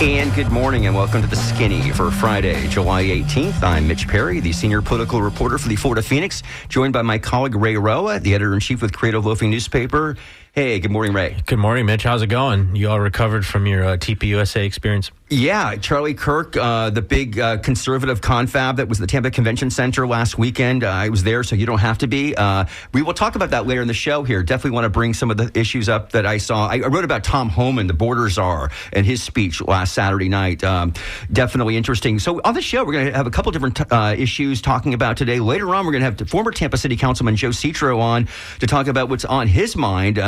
And good morning and welcome to The Skinny for Friday, July 18th. I'm Mitch Perry, the senior political reporter for the Florida Phoenix, joined by my colleague Ray Roa, the editor-in-chief with Creative Loafing newspaper. Hey, good morning, Ray. Good morning, Mitch. How's it going? You all recovered from your TPUSA experience? Yeah, Charlie Kirk, the big conservative confab that was the Tampa Convention Center last weekend. I was there, so you don't have to be. We will talk about that later in the show here. Definitely want to bring some of the issues up that I saw. I wrote about Tom Homan, the border czar, and his speech last Saturday night. Definitely interesting. So on the show, we're going to have a couple different issues talking about today. Later on, we're going to have former Tampa City Councilman Joe Citro on to talk about what's on his mind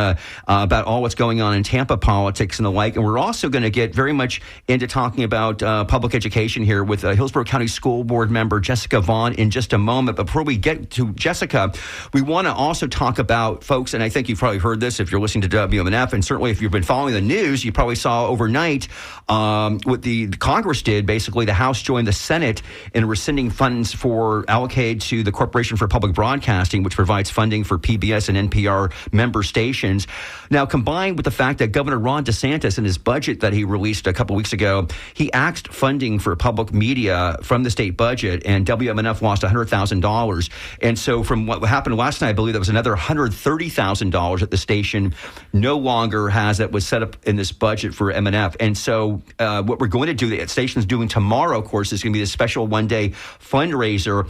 about all what's going on in Tampa politics and the like. And we're also going to get very much into talking about public education here with Hillsborough County School Board member Jessica Vaughn in just a moment. Before we get to Jessica, we want to also talk about, folks, and I think you've probably heard this if you're listening to WMNF, and certainly if you've been following the news, you probably saw overnight what the Congress did. Basically, the House joined the Senate in rescinding funds allocated to the Corporation for Public Broadcasting, which provides funding for PBS and NPR member stations. Now, combined with the fact that Governor Ron DeSantis in his budget that he released a couple weeks ago, he axed funding for public media from the state budget, and WMNF lost $100,000. And so from what happened last night, I believe there was another $130,000 that the station no longer has that was set up in this budget for MNF. And so what we're going to do, the station's doing tomorrow, of course, is going to be a special one-day fundraiser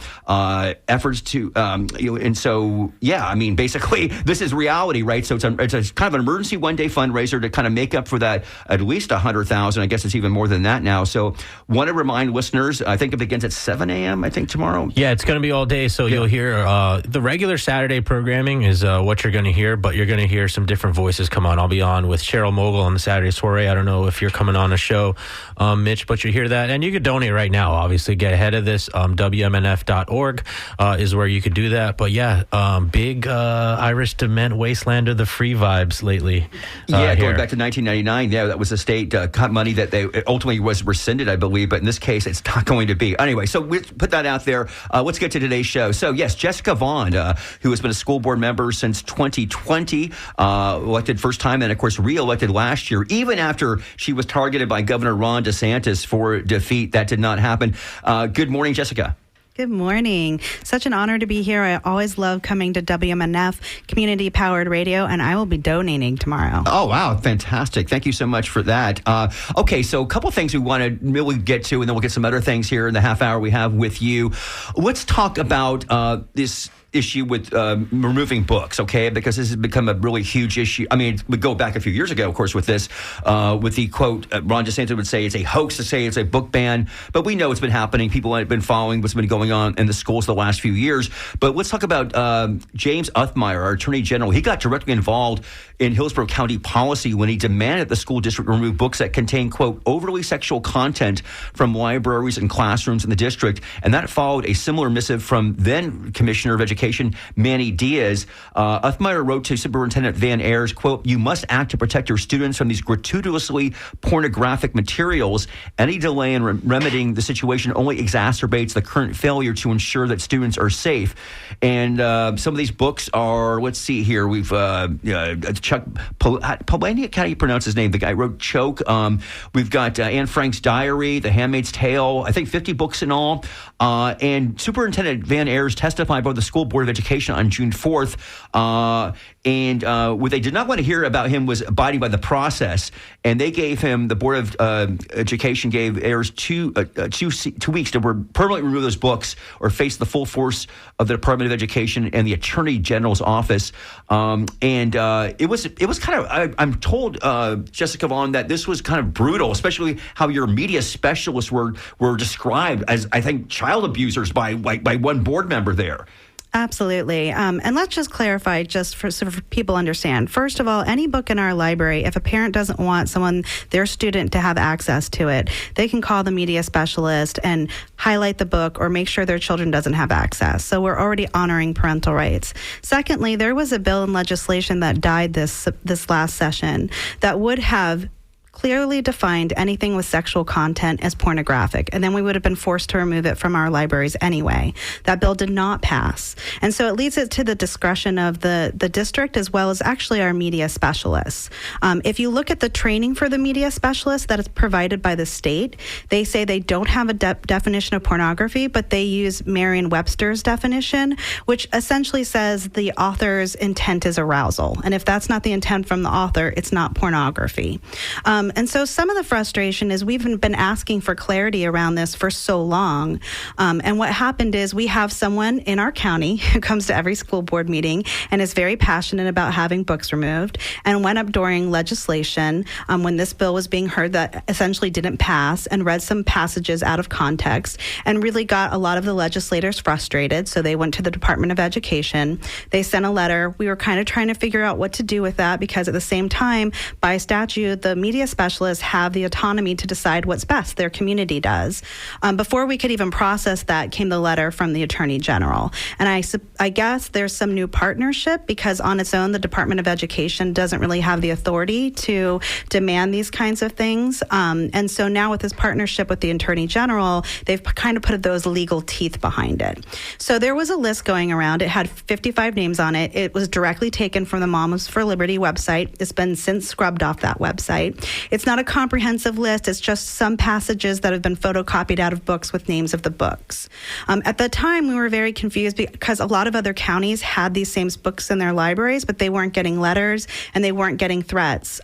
efforts to, and so, yeah, I mean, basically, this is reality, right? So it's a kind of an emergency one-day fundraiser to kind of make up for that at least $100,000. I guess it's even more than that now. So want to remind listeners, I think it begins at 7 a.m., I think, tomorrow. Yeah, it's going to be all day. So you'll hear the regular Saturday programming is what you're going to hear, but you're going to hear some different voices come on. I'll be on with Cheryl Mogul on the Saturday soiree. I don't know if you're coming on a show, Mitch, but you hear that. And you could donate right now, obviously. Get ahead of this. WMNF.org is where you could do that. But yeah, big Irish Dement Wasteland of the Free vibes lately. Going back to 1999, that was the state cut money that they ultimately was rescinded, I believe, but in this case, it's not going to be. Anyway, so we put that out there. Let's get to today's show. So, yes, Jessica Vaughn, who has been a school board member since 2020, elected first time and, of course, re-elected last year, even after she was targeted by Governor Ron DeSantis for defeat. That did not happen. Good morning, Jessica. Good morning. Such an honor to be here. I always love coming to WMNF, community-powered radio, and I will be donating tomorrow. Oh, wow. Fantastic. Thank you so much for that. Okay, so a couple things we want to really get to, and then we'll get some other things here in the half hour we have with you. Let's talk about this issue with removing books, okay? Because this has become a really huge issue. I mean, we go back a few years ago, of course, with this, with the quote, Ron DeSantis would say it's a hoax to say it's a book ban, but we know it's been happening. People have been following what's been going on in the schools the last few years. But let's talk about James Uthmeyer, our Attorney General. He got directly involved in Hillsborough County policy when he demanded the school district remove books that contain, quote, overly sexual content from libraries and classrooms in the district. And that followed a similar missive from then Commissioner of Education, Manny Diaz. Uthmeyer wrote to Superintendent Van Ayers, quote, you must act to protect your students from these gratuitously pornographic materials. Any delay in remedying the situation only exacerbates the current failure to ensure that students are safe. And some of these books are, let's see here, we've Chuck Polanyi, how do you pronounce his name? The guy wrote Choke. We've got Anne Frank's Diary, The Handmaid's Tale, I think 50 books in all. And Superintendent Van Ayers testified before the School Board of Education on June 4th. And what they did not want to hear about him was abiding by the process. And they gave him, the Board of Education gave Ayers 2 weeks to permanently remove those books or face the full force of the Department of Education and the Attorney General's office. It was kind of, I'm told, Jessica Vaughn, that this was kind of brutal, especially how your media specialists were described as, I think, child abusers by one board member there. Absolutely. And let's just clarify, just so for people understand. First of all, any book in our library, if a parent doesn't want their student to have access to it, they can call the media specialist and highlight the book or make sure their children doesn't have access. So we're already honoring parental rights. Secondly, there was a bill in legislation that died this last session that would have clearly defined anything with sexual content as pornographic, and then we would have been forced to remove it from our libraries anyway. That bill did not pass. And so it leaves it to the discretion of the district as well as actually our media specialists. If you look at the training for the media specialists that is provided by the state, they say they don't have a definition of pornography, but they use Merriam-Webster's definition, which essentially says the author's intent is arousal. And if that's not the intent from the author, it's not pornography. And so some of the frustration is we've been asking for clarity around this for so long. And what happened is we have someone in our county who comes to every school board meeting and is very passionate about having books removed, and went up during legislation when this bill was being heard that essentially didn't pass, and read some passages out of context and really got a lot of the legislators frustrated. So they went to the Department of Education. They sent a letter. We were kind of trying to figure out what to do with that, because at the same time, by statute, the media specialists have the autonomy to decide what's best. Their community does. Before we could even process that came the letter from the Attorney General. And I guess there's some new partnership, because on its own, the Department of Education doesn't really have the authority to demand these kinds of things. And so now with this partnership with the Attorney General, they've kind of put those legal teeth behind it. So there was a list going around. It had 55 names on it. It was directly taken from the Moms for Liberty website. It's been since scrubbed off that website. It's not a comprehensive list. It's just some passages that have been photocopied out of books with names of the books. At the time, we were very confused because a lot of other counties had these same books in their libraries, but they weren't getting letters and they weren't getting threats.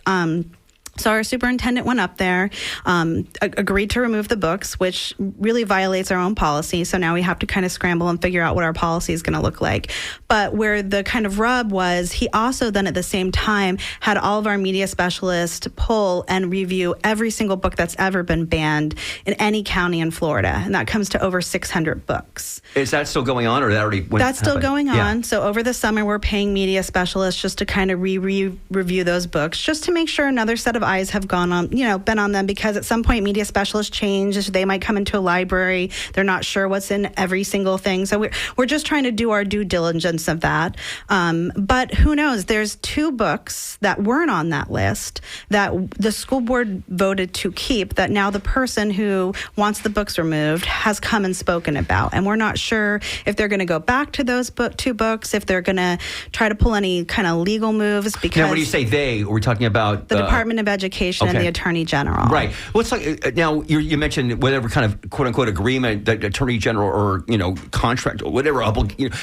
So our superintendent went up there, agreed to remove the books, which really violates our own policy. So now we have to kind of scramble and figure out what our policy is going to look like. But where the kind of rub was, he also then at the same time had all of our media specialists pull and review every single book that's ever been banned in any county in Florida. And that comes to over 600 books. Is that still going on, or that already went? That's still going on. Yeah. So over the summer, we're paying media specialists just to kind of review those books, just to make sure another set of eyes have been on them, because at some point media specialists change. They might come into a library. They're not sure what's in every single thing. So we're just trying to do our due diligence of that. But who knows? There's 2 books that weren't on that list that the school board voted to keep, that now the person who wants the books removed has come and spoken about. And we're not sure if they're going to go back to those 2 books, if they're going to try to pull any kind of legal moves. Because now, when you say they, we're talking about the Department of Education and the Attorney General. Right. Well, it's like now you mentioned whatever kind of quote unquote agreement that Attorney General or contract or whatever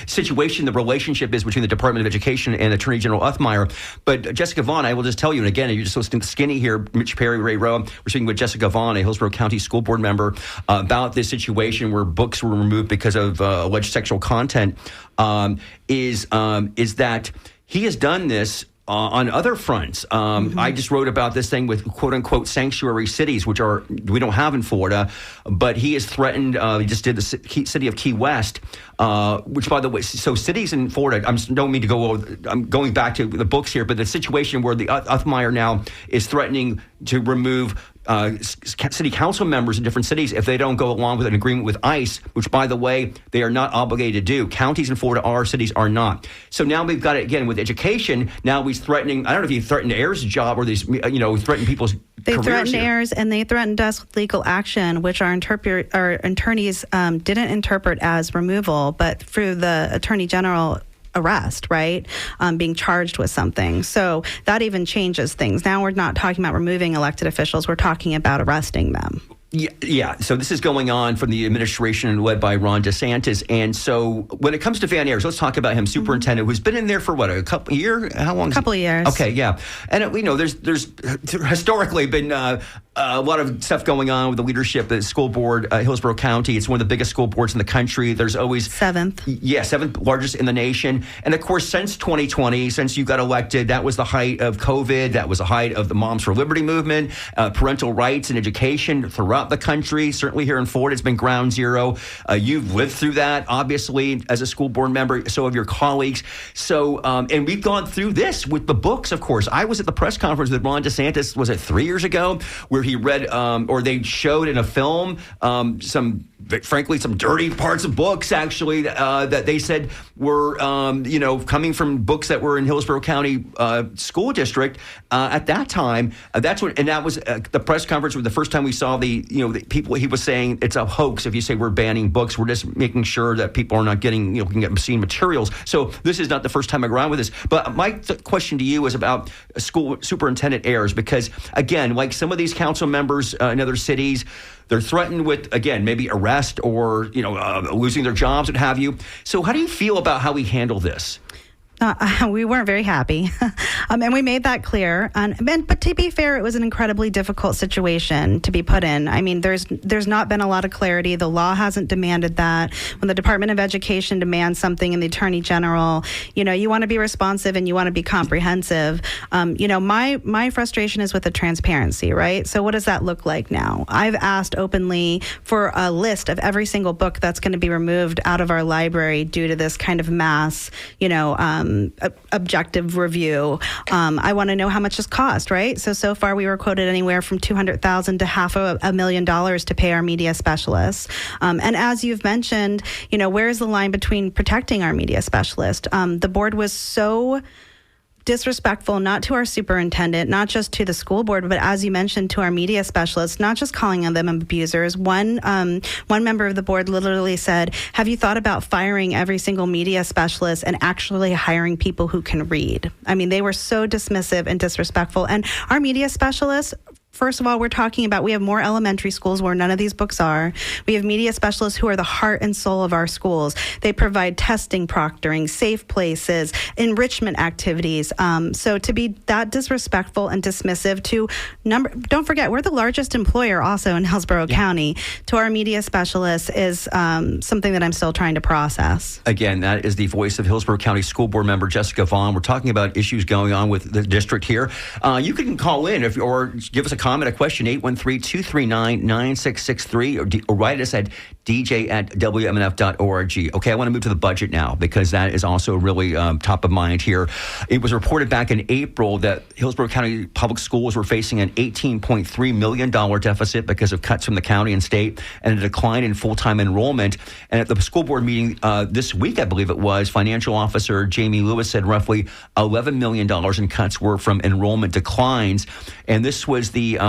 situation the relationship is between the Department of Education and Attorney General Uthmeyer. But Jessica Vaughn, I will just tell you, and again, you're just so skinny here, Mitch Perry, Ray Rowe. We're speaking with Jessica Vaughn, a Hillsborough County School Board member, about this situation where books were removed because of alleged sexual content. Is that he has done this on other fronts. I just wrote about this thing with quote-unquote sanctuary cities, which we don't have in Florida, but he has threatened, he just did the city of Key West, which, by the way, so cities in Florida, I'm going back to the books here, but the situation where the Uthmeyer now is threatening to remove city council members in different cities if they don't go along with an agreement with ICE, which, by the way, they are not obligated to do. Counties in Florida are, cities are not. So now we've got it again with education. Now he's threatening, I don't know if he threatened Ayers' job or these, threatened people's They careers threatened here. Ayers, and they threatened us with legal action, which our attorneys didn't interpret as removal, but through the Attorney General arrest, right? Being charged with something. So that even changes things. Now we're not talking about removing elected officials. We're talking about arresting them. Yeah. So this is going on from the administration led by Ron DeSantis. And so when it comes to Van Ayers, let's talk about him, superintendent, who's been in there for a couple year? How long? A couple of years. Okay, yeah. And we know there's historically been a lot of stuff going on with the leadership at the school board, Hillsborough County. It's one of the biggest school boards in the country. There's always 7th. Yeah, 7th largest in the nation. And of course, since 2020, since you got elected, that was the height of COVID. That was the height of the Moms for Liberty movement, parental rights and education throughout the country. Certainly here in Florida, it's been ground zero. You've lived through that, obviously, as a school board member. So have your colleagues. So, and we've gone through this with the books, of course. I was at the press conference with Ron DeSantis, was it 3 years ago, where he read, or they showed in a film, some frankly, some dirty parts of books, actually, that they said were, coming from books that were in Hillsborough County School District at that time. That was the press conference was the first time we saw the people. He was saying it's a hoax if you say we're banning books. We're just making sure that people are not getting, can get obscene materials. So this is not the first time I go around with this. But my question to you is about school superintendent errors, because, again, like some of these council members in other cities, they're threatened with, again, maybe arrest or, losing their jobs, what have you. So how do you feel about how we handle this? We weren't very happy, and we made that clear. But to be fair, it was an incredibly difficult situation to be put in. I mean, there's not been a lot of clarity. The law hasn't demanded that. When the Department of Education demands something and the Attorney General, you want to be responsive and you want to be comprehensive. My frustration is with the transparency, right? So what does that look like now? I've asked openly for a list of every single book that's going to be removed out of our library due to this kind of mass, objective review. I want to know how much this cost, right? So far we were quoted anywhere from $200,000 to $500,000 to pay our media specialists. And as you've mentioned, where's the line between protecting our media specialist? The board was so disrespectful, not to our superintendent, not just to the school board, but as you mentioned, to our media specialists, not just calling them abusers. One member of the board literally said, have you thought about firing every single media specialist and actually hiring people who can read? I mean, they were so dismissive and disrespectful. And our media specialists, first of all, we're talking about, we have more elementary schools where none of these books are. We have media specialists who are the heart and soul of our schools. They provide testing, proctoring, safe places, enrichment activities. So to be that disrespectful and dismissive don't forget, we're the largest employer also in Hillsborough County, to our media specialists is something that I'm still trying to process. Again, that is the voice of Hillsborough County School Board member Jessica Vaughn. We're talking about issues going on with the district here. You can call in or give us a comment, a question, 813-239-9663, or write us at dj@wmnf.org. Okay, I want to move to the budget now, because that is also really top of mind here. It was reported back in April that Hillsborough County Public Schools were facing an $18.3 million deficit because of cuts from the county and state and a decline in full-time enrollment. And at the school board meeting this week, I believe it was, financial officer Jamie Lewis said roughly $11 million in cuts were from enrollment declines. And this was the,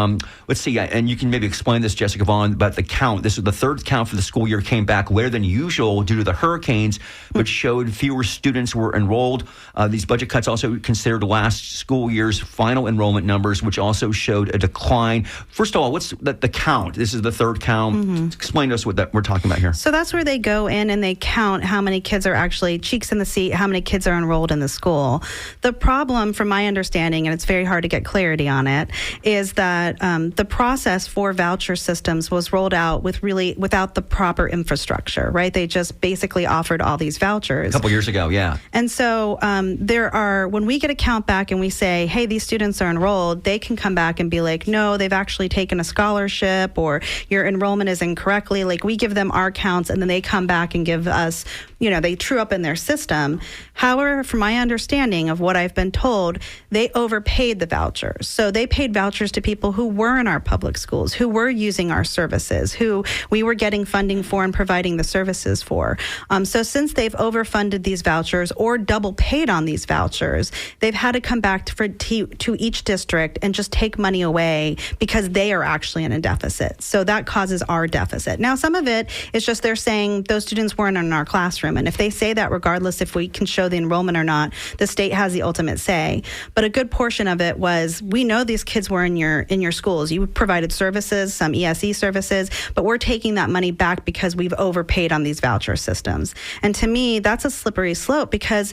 let's see, and you can maybe explain this, Jessica Vaughn, about the count. This is the third count for the school year, came back later than usual due to the hurricanes, which showed fewer students were enrolled. These budget cuts also considered last school year's final enrollment numbers, which also showed a decline. First of all, what's the count? This is the third count. Mm-hmm. Explain to us what we're talking about here. So that's where they go in and they count how many kids are actually cheeks in the seat, how many kids are enrolled in the school. The problem, from my understanding, and it's very hard to get clarity on it, is that the process for voucher systems was rolled out without the proper infrastructure, right? They just basically offered all these vouchers. A couple years ago, yeah. And so when we get a count back and we say, hey, these students are enrolled, they can come back and be like, no, they've actually taken a scholarship, or your enrollment is incorrectly. Like, we give them our counts and then they come back and give us, they true up in their system. However, from my understanding of what I've been told, they overpaid the vouchers. So they paid vouchers to people who were in our public schools, who were using our services, who we were getting funding for and providing the services for. So since they've overfunded these vouchers or double paid on these vouchers, they've had to come back to each district and just take money away because they are actually in a deficit. So that causes our deficit. Now, some of it is just they're saying those students weren't in our classroom. And if they say that, regardless if we can show the enrollment or not, the state has the ultimate say. But a good portion of it was, we know these kids were in your schools. You provided services, some ESE services, but we're taking that money back because we've overpaid on these voucher systems. And to me, that's a slippery slope, because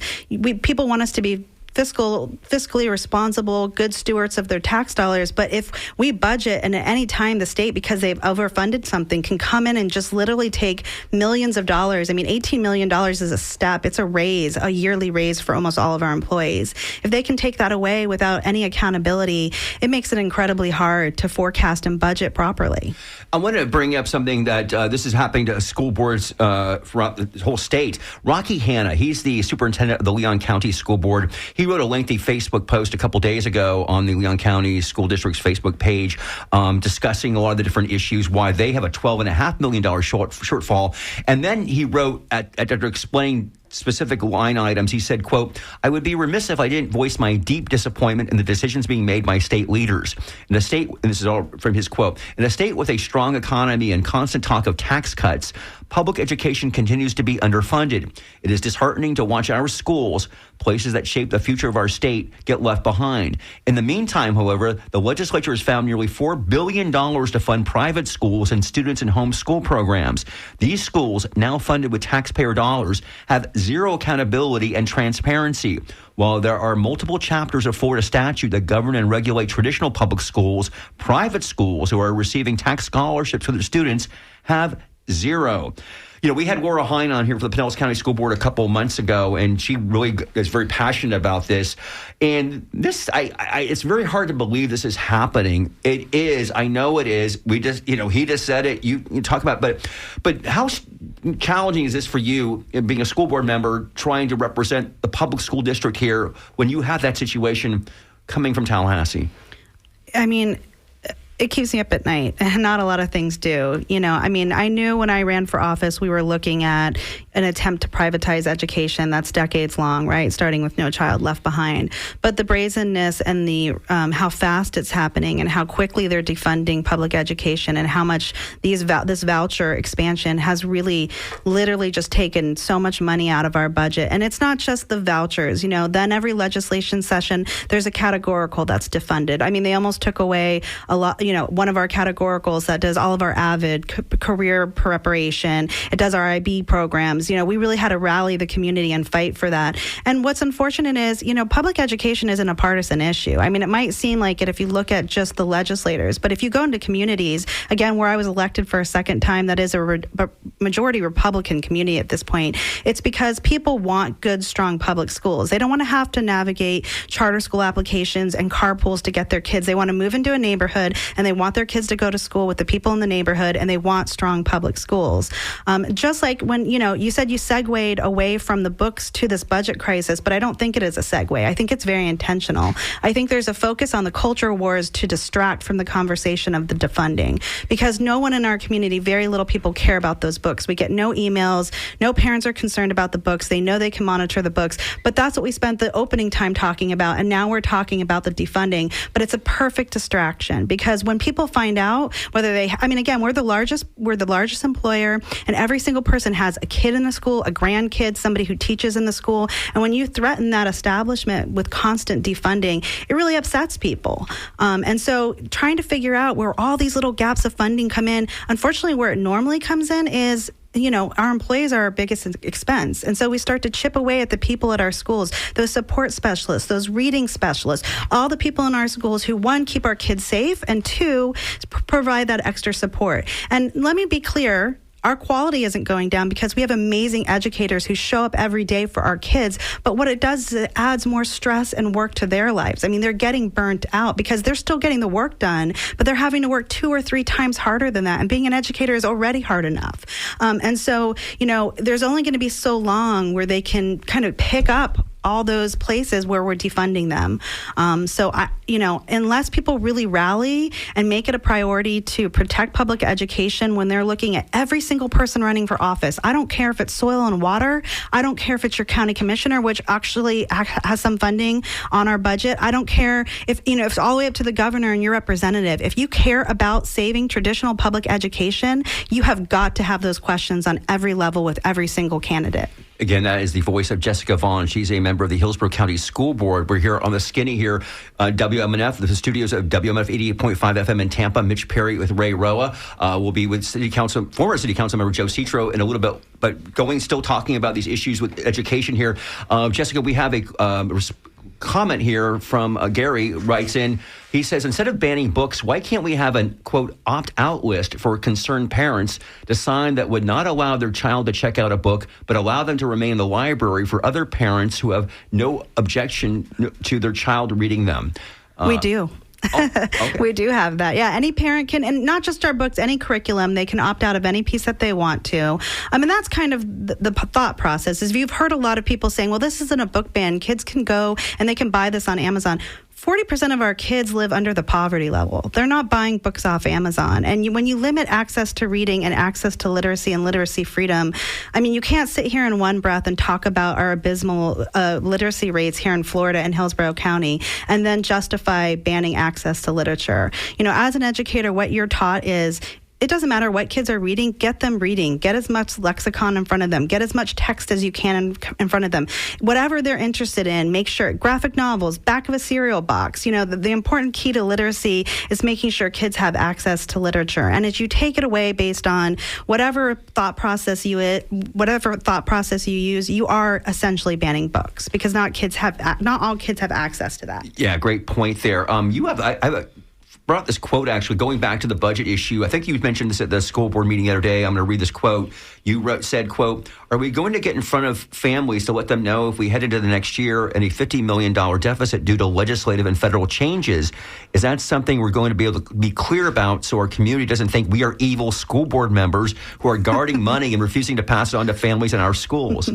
people want us to be fiscally responsible, good stewards of their tax dollars. But if we budget, and at any time the state, because they've overfunded something, can come in and just literally take millions of dollars. I mean, $18 million is a step. It's a yearly raise for almost all of our employees. If they can take that away without any accountability, it makes it incredibly hard to forecast and budget properly. I want to bring up something that this is happening to school boards throughout the whole state. Rocky Hanna, he's the superintendent of the Leon County School Board. He wrote a lengthy Facebook post a couple days ago on the Leon County School District's Facebook page discussing a lot of the different issues, why they have a $12.5 million shortfall. And then he wrote, after explaining specific line items, he said, quote, "I would be remiss if I didn't voice my deep disappointment in the decisions being made by state leaders. In a state," and this is all from his quote, "in a state with a strong economy and constant talk of tax cuts, public education continues to be underfunded. It is disheartening to watch our schools, places that shape the future of our state, get left behind. In the meantime, however, the legislature has found nearly $4 billion to fund private schools and students in homeschool programs. These schools, now funded with taxpayer dollars, have zero accountability and transparency. While there are multiple chapters of Florida statute that govern and regulate traditional public schools, private schools who are receiving tax scholarships for their students have zero." You know, we had Laura Hine on here for the Pinellas County School Board a couple of months ago, and she really is very passionate about this. And this, it's very hard to believe this is happening. It is. I know it is. We just, he just said it. You talk about, but how challenging is this for you, being a school board member, trying to represent the public school district here when you have that situation coming from Tallahassee? I mean, it keeps me up at night, and not a lot of things do. I knew when I ran for office, we were looking at an attempt to privatize education that's decades long, right? Starting with No Child Left Behind. But the brazenness and the how fast it's happening and how quickly they're defunding public education and how much this voucher expansion has really literally just taken so much money out of our budget. And it's not just the vouchers, then every legislation session, there's a categorical that's defunded. I mean, they almost took away a lot, one of our categoricals that does all of our AVID career preparation. It does our IB programs. We really had to rally the community and fight for that. And what's unfortunate is, public education isn't a partisan issue. I mean, it might seem like it if you look at just the legislators, but if you go into communities, again, where I was elected for a second time, that is a majority Republican community at this point, it's because people want good, strong public schools. They don't want to have to navigate charter school applications and carpools to get their kids. They want to move into a neighborhood and they want their kids to go to school with the people in the neighborhood, and they want strong public schools. Just like when, you said you segued away from the books to this budget crisis, but I don't think it is a segue. I think it's very intentional. I think there's a focus on the culture wars to distract from the conversation of the defunding, because no one in our community, very little people care about those books. We get no emails. No parents are concerned about the books. They know they can monitor the books, but that's what we spent the opening time talking about, and now we're talking about the defunding. But it's a perfect distraction, because when people find out whether again, we're the largest employer, and every single person has a kid in the school, a grandkid, somebody who teaches in the school. And when you threaten that establishment with constant defunding, it really upsets people. And so trying to figure out where all these little gaps of funding come in, unfortunately, where it normally comes in is, our employees are our biggest expense. And so we start to chip away at the people at our schools, those support specialists, those reading specialists, all the people in our schools who, one, keep our kids safe, and two, provide that extra support. And let me be clear, our quality isn't going down because we have amazing educators who show up every day for our kids. But what it does is it adds more stress and work to their lives. I mean, they're getting burnt out because they're still getting the work done, but they're having to work 2 or 3 times harder than that. And being an educator is already hard enough. And so, there's only going to be so long where they can kind of pick up all those places where we're defunding them. So, unless people really rally and make it a priority to protect public education when they're looking at every single person running for office, I don't care if it's soil and water. I don't care if it's your county commissioner, which actually has some funding on our budget. I don't care if it's all the way up to the governor and your representative. If you care about saving traditional public education, you have got to have those questions on every level with every single candidate. Again, that is the voice of Jessica Vaughn. She's a member of the Hillsborough County School Board. We're here on the Skinny here, WMNF, the studios of WMNF 88.5 FM in Tampa. Mitch Perry with Ray Roa. We'll be with former City Council member Joe Citro in a little bit, but still talking about these issues with education here. Jessica, we have a comment here from Gary writes in. He says, instead of banning books, why can't we have a, quote, opt-out list for concerned parents to sign that would not allow their child to check out a book, but allow them to remain in the library for other parents who have no objection to their child reading them? We do. Okay. We do have that. Yeah, any parent can, and not just our books, any curriculum, they can opt out of any piece that they want to. I mean, that's kind of the thought process. Is you've heard a lot of people saying, well, this isn't a book ban. Kids can go and they can buy this on Amazon. 40% of our kids live under the poverty level. They're not buying books off Amazon. And when you limit access to reading and access to literacy and literacy freedom, I mean, you can't sit here in one breath and talk about our abysmal literacy rates here in Florida and Hillsborough County and then justify banning access to literature. You know, as an educator, what you're taught is, it doesn't matter what kids are reading, get them reading. Get as much lexicon in front of them. Get as much text as you can in front of them. Whatever they're interested in, make sure graphic novels, back of a cereal box. You know, the important key to literacy is making sure kids have access to literature. And as you take it away based on whatever thought process you use, you are essentially banning books because not all kids have access to that. Yeah, great point there. I brought this quote, actually, going back to the budget issue. I think you mentioned this at the school board meeting the other day. I'm going to read this quote. You said, quote, "Are we going to get in front of families to let them know if we head into the next year in a $50 million deficit due to legislative and federal changes? Is that something we're going to be able to be clear about so our community doesn't think we are evil school board members who are guarding money and refusing to pass it on to families in our schools?"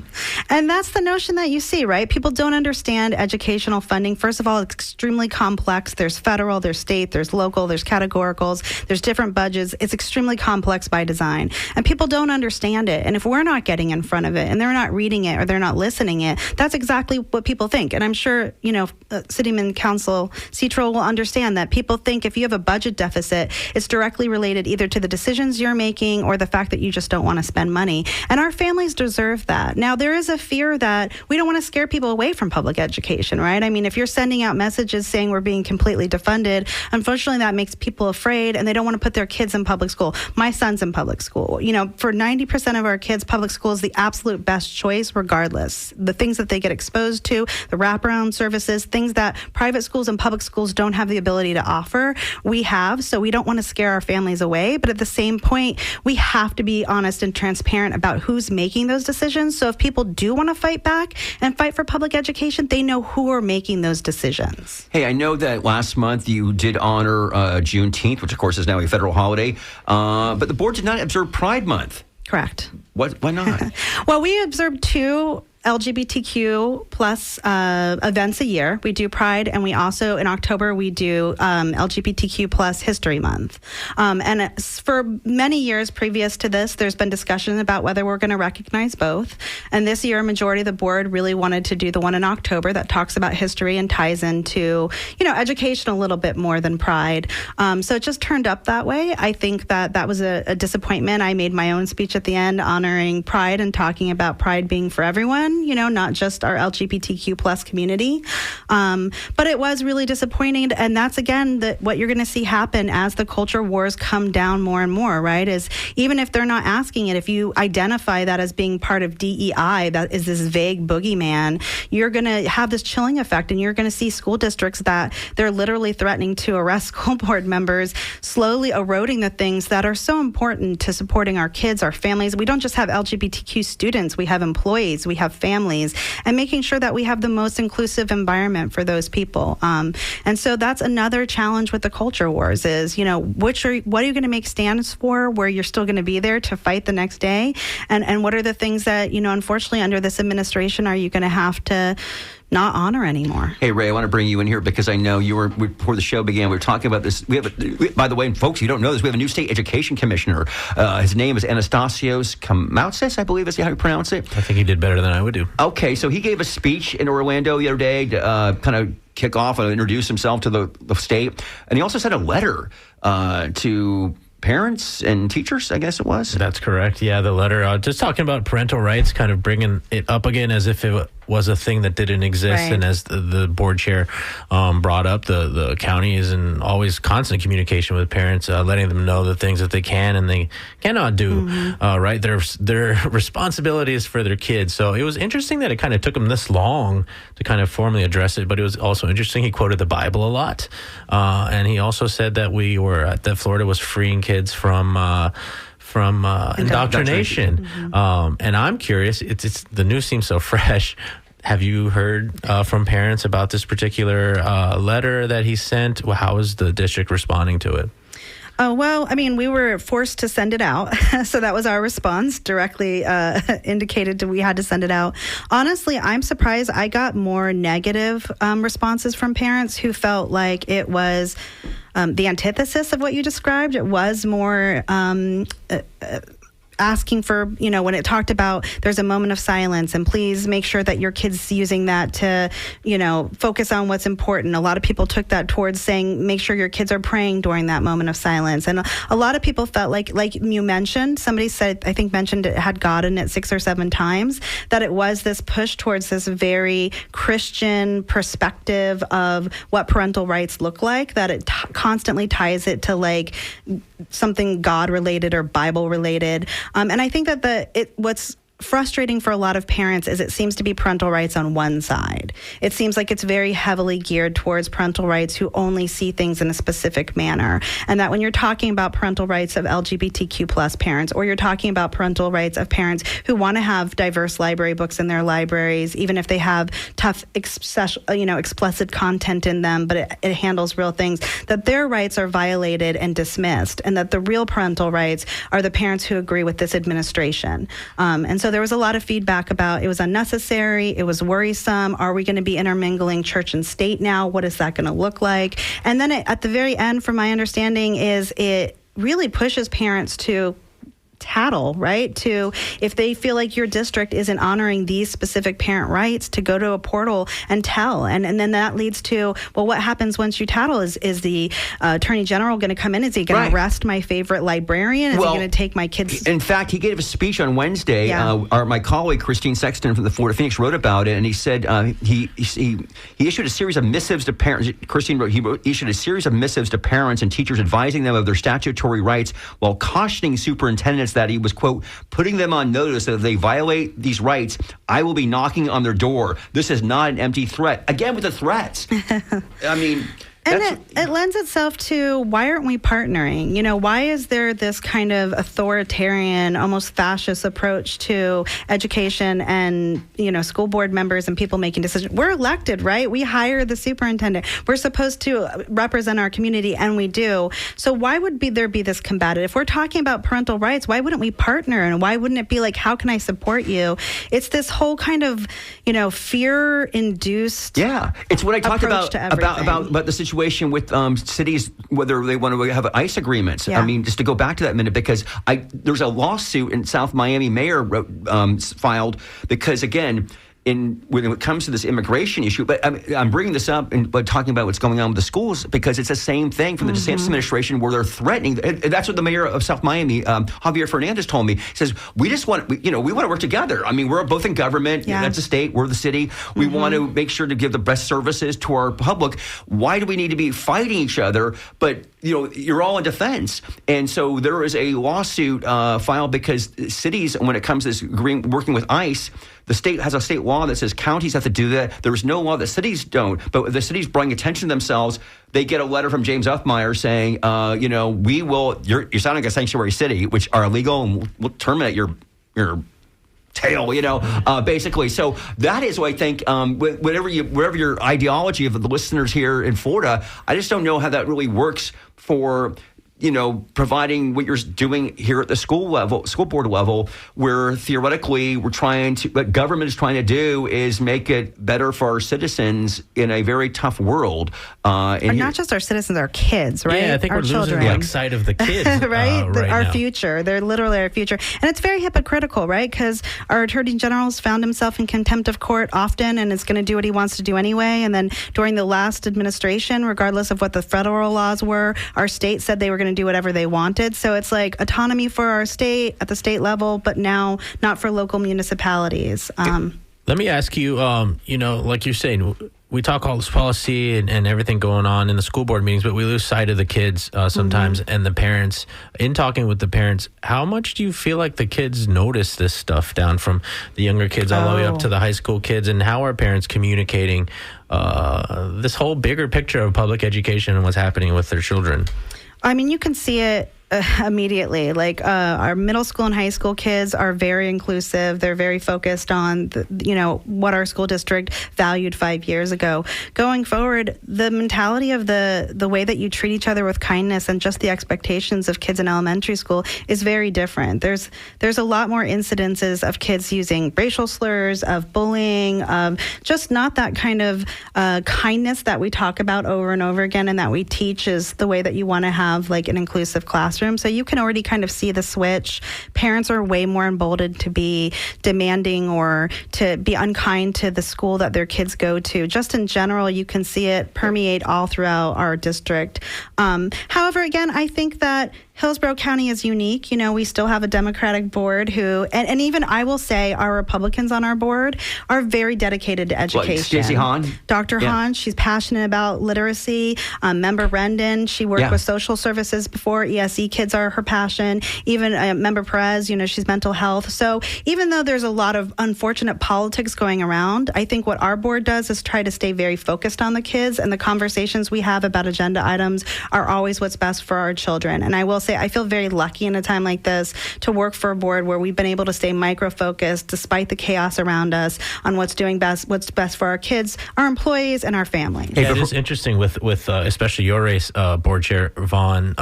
And that's the notion that you see, right? People don't understand educational funding. First of all, it's extremely complex. There's federal, there's state, there's local, there's categoricals, there's different budgets. It's extremely complex by design. And people don't understand it. And if we're not getting in front of it and they're not reading it or they're not listening it, that's exactly what people think. And I'm sure, Cityman Council Citrol will understand that people think if you have a budget deficit, it's directly related either to the decisions you're making or the fact that you just don't want to spend money. And our families deserve that. Now, there is a fear that we don't want to scare people away from public education, right? I mean, if you're sending out messages saying we're being completely defunded, unfortunately, that makes people afraid and they don't want to put their kids in public school. My son's in public school. For 90% of our kids, public school is the absolute best choice regardless. The things that they get exposed to, the wraparound services, things that private schools and public schools don't have the ability to offer, we have. So we don't want to scare our families away. But at the same point, we have to be honest and transparent about who's making those decisions. So if people do want to fight back and fight for public education, they know who are making those decisions. Hey, I know that last month you did honor Juneteenth, which of course is now a federal holiday, but the board did not observe Pride Month. Correct. Why not? Well, we observed 2 LGBTQ plus events a year. We do Pride, and we also, in October, we do LGBTQ plus History Month. And for many years previous to this, there's been discussion about whether we're going to recognize both. And this year, a majority of the board really wanted to do the one in October that talks about history and ties into, education a little bit more than Pride. So it just turned up that way. I think that was a disappointment. I made my own speech at the end honoring Pride and talking about Pride being for everyone. Not just our LGBTQ plus community. But it was really disappointing. And that's, again, what you're going to see happen as the culture wars come down more and more, right? Is even if they're not asking it, if you identify that as being part of DEI, that is this vague boogeyman, you're going to have this chilling effect. And you're going to see school districts that they're literally threatening to arrest school board members, slowly eroding the things that are so important to supporting our kids, our families. We don't just have LGBTQ students. We have employees. We have families, and making sure that we have the most inclusive environment for those people. And so that's another challenge with the culture wars is, what are you going to make stands for where you're still going to be there to fight the next day? And what are the things that, unfortunately under this administration, are you going to have to not honor anymore? Hey, Ray, I want to bring you in here because I know before the show began, we were talking about this. By the way, folks, you don't know this, we have a new state education commissioner. His name is Anastasios Kamautsis, I believe is how you pronounce it. I think he did better than I would do. Okay, so he gave a speech in Orlando the other day to kind of kick off and introduce himself to the state. And he also sent a letter to parents and teachers, I guess it was. That's correct. Yeah, the letter just talking about parental rights, kind of bringing it up again as if it was a thing that didn't exist. Right. And as the board chair brought up, the county is in always constant communication with parents, letting them know the things that they can and they cannot do. Right, their responsibilities for their kids. So it was interesting that it kind of took him this long to kind of formally address it. But it was also interesting. He quoted the Bible a lot, and he also said that that Florida was freeing kids from indoctrination. And I'm curious, it's the news seems so fresh. Have you heard from parents about this particular letter that he sent? How is the district responding to it? Well, I mean, we were forced to send it out. So that was our response, directly indicated we had to send it out. Honestly, I'm surprised I got more negative responses from parents who felt like it was the antithesis of what you described. It was more asking for, when it talked about there's a moment of silence and please make sure that your kid's using that to, focus on what's important. A lot of people took that towards saying, make sure your kids are praying during that moment of silence. And a lot of people felt like you mentioned, somebody said, I think mentioned it had God in it 6 or 7 times, that it was this push towards this very Christian perspective of what parental rights look like, that it constantly ties it to like something God related or Bible related. And I think that what's frustrating for a lot of parents is it seems to be parental rights on one side. It seems like it's very heavily geared towards parental rights who only see things in a specific manner. And that when you're talking about parental rights of LGBTQ plus parents, or you're talking about parental rights of parents who want to have diverse library books in their libraries, even if they have tough, explicit content in them, but it handles real things, that their rights are violated and dismissed, and that the real parental rights are the parents who agree with this administration. And so there was a lot of feedback about it was unnecessary, it was worrisome. Are we going to be intermingling church and state now? What is that going to look like? And then at the very end, from my understanding, is it really pushes parents to tattle, right? To, if they feel like your district isn't honoring these specific parent rights, to go to a portal and tell. And then that leads to, well, what happens once you tattle? Is the Attorney General going to come in? Is he going to arrest my favorite librrian? Is he going to take my kids? In fact, he gave a speech on Wednesday. My colleague, Christine Sexton from the Florida Phoenix, wrote about it, and he said he issued a series of missives to parents. Christine wrote, issued a series of missives to parents and teachers advising them of their statutory rights while cautioning superintendents that he was, quote, putting them on notice that if they violate these rights, I will be knocking on their door. This is not an empty threat. Again, with the threats. I mean... And it lends itself to, why aren't we partnering? Why is there this kind of authoritarian, almost fascist approach to education and, school board members and people making decisions? We're elected, right? We hire the superintendent. We're supposed to represent our community, and we do. So why would there be this combative? If we're talking about parental rights, why wouldn't we partner? And why wouldn't it be like, how can I support you? It's this whole kind of, fear-induced it's what I talked about the situation with cities, whether they want to have ICE agreements. I mean, just to go back to that a minute, because there's a lawsuit in South Miami mayor filed because, again, when it comes to this immigration issue, but I'm bringing this up but talking about what's going on with the schools because it's the same thing from the DeSantis administration where they're threatening. And that's what the mayor of South Miami, Javier Fernandez, told me. He says, we just want, we want to work together. I mean, we're both in government. That's a state. We're the city. We want to make sure to give the best services to our public. Why do we need to be fighting each other? But you're all in defense. And so there is a lawsuit filed because cities, when it comes to this working with ICE, the state has a state law that says counties have to do that. There is no law that cities don't. But the cities bring attention to themselves. They get a letter from James Uffmeyer saying, we will, you're sounding like a sanctuary city, which are illegal, and we'll terminate your tail, basically. So that is what I think, whatever your ideology of the listeners here in Florida, I just don't know how that really works for providing what you're doing here at the school board level, where theoretically what government is trying to do is make it better for our citizens in a very tough world. And not just our citizens, our kids, right? Yeah, I think our we're children. losing sight of the kids, right? Our now. Future. They're literally our future. And it's very hypocritical, right? Because our Attorney General's found himself in contempt of court often and is going to do what he wants to do anyway. And then during the last administration, regardless of what the federal laws were, our state said they were going to do whatever they wanted. So it's like autonomy for our state at the state level, but now not for local municipalities. Let me ask you, like you're saying, we talk all this policy and everything going on in the school board meetings, but we lose sight of the kids sometimes and the parents. In talking with the parents, how much do you feel like the kids notice this stuff, down from the younger kids all the way up to the high school kids? And how are parents communicating this whole bigger picture of public education and what's happening with their children? I mean, you can see it immediately. Like our middle school and high school kids are very inclusive. They're very focused on what our school district valued 5 years ago. Going forward, the mentality of the way that you treat each other with kindness and just the expectations of kids in elementary school is very different. There's a lot more incidences of kids using racial slurs, of bullying, of just not that kind of kindness that we talk about over and over again and that we teach is the way that you want to have like an inclusive classroom. So you can already kind of see the switch. Parents are way more emboldened to be demanding or to be unkind to the school that their kids go to. Just in general, you can see it permeate all throughout our district. However, again, I think that Hillsborough County is unique. We still have a Democratic board who, and even I will say our Republicans on our board are very dedicated to education. Like Stacey Hahn? Dr. Hahn, she's passionate about literacy. Member Rendon, she worked with social services before. ESE kids are her passion. Even Member Perez, she's mental health. So even though there's a lot of unfortunate politics going around, I think what our board does is try to stay very focused on the kids, and the conversations we have about agenda items are always what's best for our children. And I will say I feel very lucky in a time like this to work for a board where we've been able to stay micro-focused despite the chaos around us on what's best for our kids, our employees, and our families. Yeah, it is interesting with especially your race, board chair Vaughn.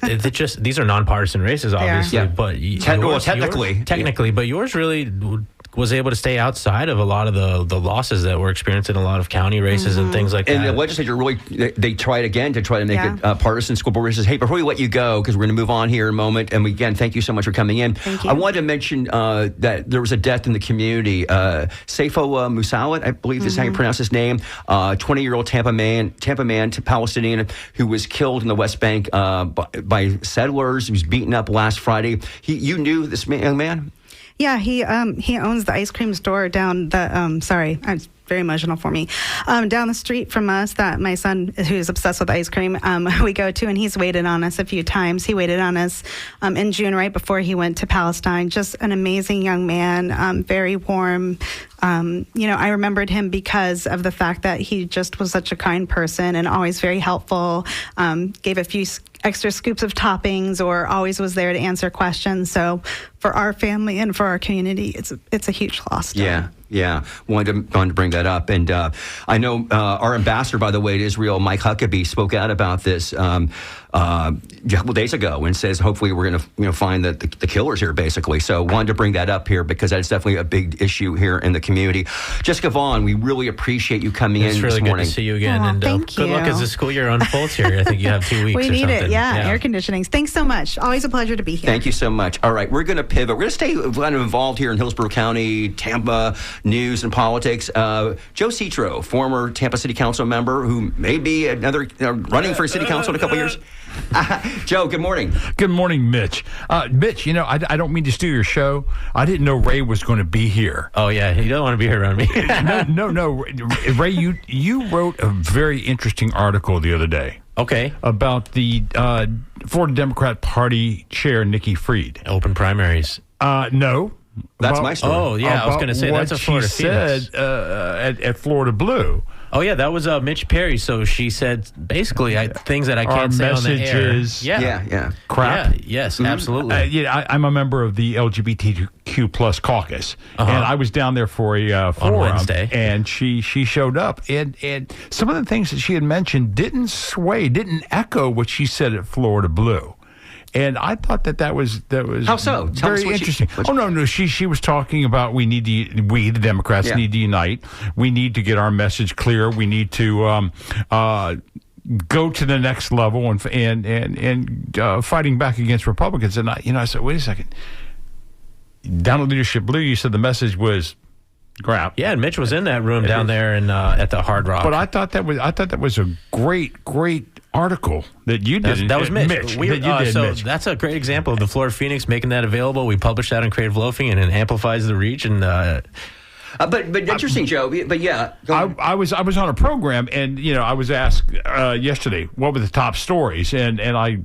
These are nonpartisan races, obviously, but technically, but yours really was able to stay outside of a lot of the losses that we're experiencing in a lot of county races and things like that. And the legislature really, they tried again to try to make it partisan school board races. Hey, before we let you go, because we're going to move on here in a moment, and again, thank you so much for coming in. Thank you. I wanted to mention that there was a death in the community. Saifo Musawat, I believe is how you pronounce his name, 20-year-old Tampa man, Palestinian, who was killed in the West Bank by settlers. He was beaten up last Friday. You knew this young man? Yeah, he owns the ice cream store down the it's very emotional for me. Down the street from us, that my son, who's obsessed with ice cream, we go to, and he's waited on us a few times. He waited on us in June, right before he went to Palestine. Just an amazing young man, very warm. I remembered him because of the fact that he just was such a kind person and always very helpful, gave a few extra scoops of toppings, or always was there to answer questions. So for our family and for our community, it's a huge loss. Yeah. Wanted to bring that up. And I know our ambassador, by the way, to Israel, Mike Huckabee, spoke out about this a couple days ago and says, hopefully we're going to find the killers here, basically. So wanted to bring that up here because that's definitely a big issue here in the community. Jessica Vaughn, we really appreciate you coming in this morning. It's really good to see you again. And thank you. Good luck as the school year unfolds here. I think you have 2 weeks we need something. it, air conditioning. Thanks so much. Always a pleasure to be here. Thank you so much. All right, we're going to pivot. We're going to stay kind of involved here in Hillsborough County, Tampa, news and politics. Joe Citro, former Tampa City Council member who may be another running for City Council in a couple years. Joe, good morning. Good morning, Mitch. Mitch, I don't mean to steal your show. I didn't know Ray was going to be here. Oh, yeah. You don't want to be here around me. No. Ray, you wrote a very interesting article the other day. Okay. About the Florida Democrat Party chair, Nikki Fried. Open primaries. No. That's my story. Oh, yeah. I was going to say, that's a Florida Phoenix. She said at Florida Blue. Oh, yeah, that was Mitch Perry. So she said basically things that I can't say on the air. Yeah. Crap. Yeah, yes, absolutely. I'm a member of the LGBTQ plus caucus, and I was down there for a forum on Wednesday, and she showed up, and some of the things that she had mentioned didn't echo what she said at Florida Blue. And I thought that was how so? Tell very interesting. No. She was talking about we, the Democrats, need to unite. We need to get our message clear. We need to go to the next level and fighting back against Republicans. And I said, wait a second. Down at Leadership Blue, you said the message was crap. Yeah, and Mitch was in that room down there at the Hard Rock. But I thought that was a great article that you did. That was Mitch. Mitch. So that's a great example of the Florida Phoenix making that available. We published that on Creative Loafing, and it amplifies the reach. And but interesting, Joe. But yeah, I was on a program, and I was asked yesterday what were the top stories, and I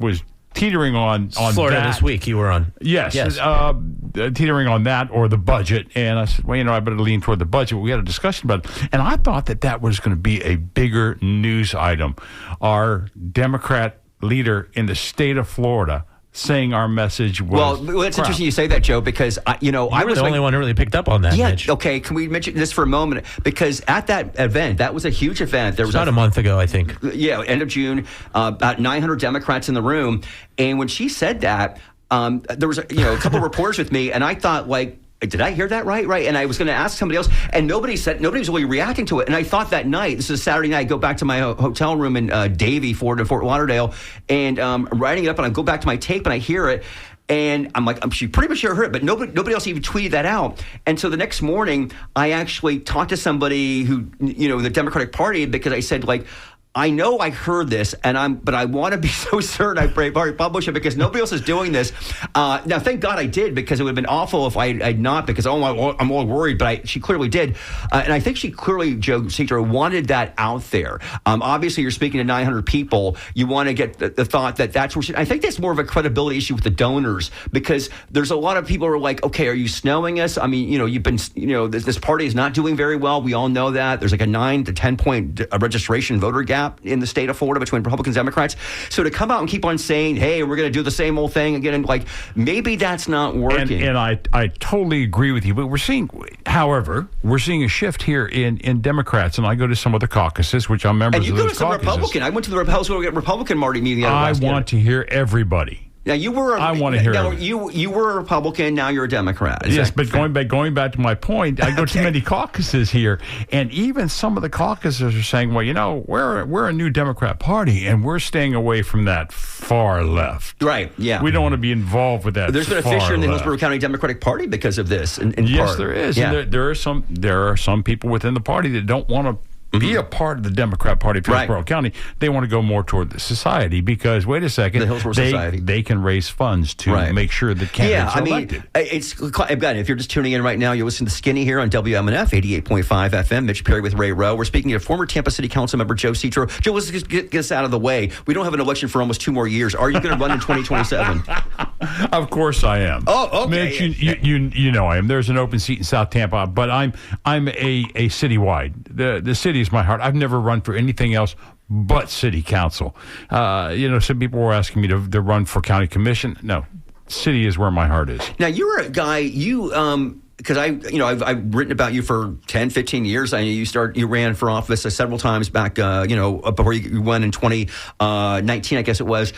was teetering on Florida that. This week. You were on. Yes. Teetering on that or the budget. And I said, well, I better lean toward the budget. We had a discussion about it. And I thought that was going to be a bigger news item. Our Democrat leader in the state of Florida saying our message was well, it's interesting you say that, Joe, because I was the only one who really picked up on that. Yeah. Mitch. Okay. Can we mention this for a moment? Because at that event, that was a huge event. There was about a month ago, I think. Yeah, end of June. About 900 Democrats in the room, and when she said that, there was a couple of reporters with me, and I thought like, did I hear that right? Right. And I was going to ask somebody else, and nobody was really reacting to it. And I thought that night, this is Saturday night, I go back to my hotel room in Davie, Fort Lauderdale, and I'm writing it up, and I go back to my tape, and I hear it. And I'm like, she pretty much sure heard it, but nobody else even tweeted that out. And so the next morning, I actually talked to somebody who, the Democratic Party, because I said, like, I know I heard this, but I want to be so certain I publish it because nobody else is doing this. Now, thank God I did, because it would have been awful if I'd not, because I'm all worried, but she clearly did. And I think she clearly, Joe Citro, wanted that out there. Obviously, you're speaking to 900 people. You want to get the thought that that's where I think that's more of a credibility issue with the donors, because there's a lot of people who are like, okay, are you snowing us? I mean, you've been, this party is not doing very well. We all know that. There's like a 9 to 10 point registration voter gap in the state of Florida between Republicans and Democrats. So to come out and keep on saying, hey, we're going to do the same old thing again, and like, maybe that's not working. And I totally agree with you. But we're seeing a shift here in Democrats. And I go to some of the caucuses, which I'm members of those caucuses. And you go to some Republican. I went to the Republican meeting the other last year. I want to hear everybody. Now you were. I want to hear. Now, you were a Republican. Now you're a Democrat. Yes, but going back to my point, I go to many caucuses here, and even some of the caucuses are saying, "Well, we're a new Democrat Party, and we're staying away from that far left." Right. Yeah. We don't want to be involved with that. There's been a fissure in the Hillsborough County Democratic Party because of this. Yes, part. there is. Yeah. And there are some people within the party that don't want to be a part of the Democrat Party of Hillsborough County. They want to go more toward the society because, wait a second, the Hillsborough Society. They can raise funds to make sure that candidates are elected. If you're just tuning in right now, you're listening to Skinny here on WMNF 88.5 FM. Mitch Perry with Ray Rowe. We're speaking to former Tampa City Council member Joe Citro. Joe, let's just get this out of the way. We don't have an election for almost 2 more years. Are you going to run in 2027? Of course I am. Oh, okay. Mitch, you know I am. There's an open seat in South Tampa, but I'm a citywide. The city is my heart. I've never run for anything else but city council. Some people were asking me to run for county commission. No, city is where my heart is. Now, you're a guy, because I've written about you for 10, 15 years. I know you ran for office several times back, before you won in 2019, I guess it was.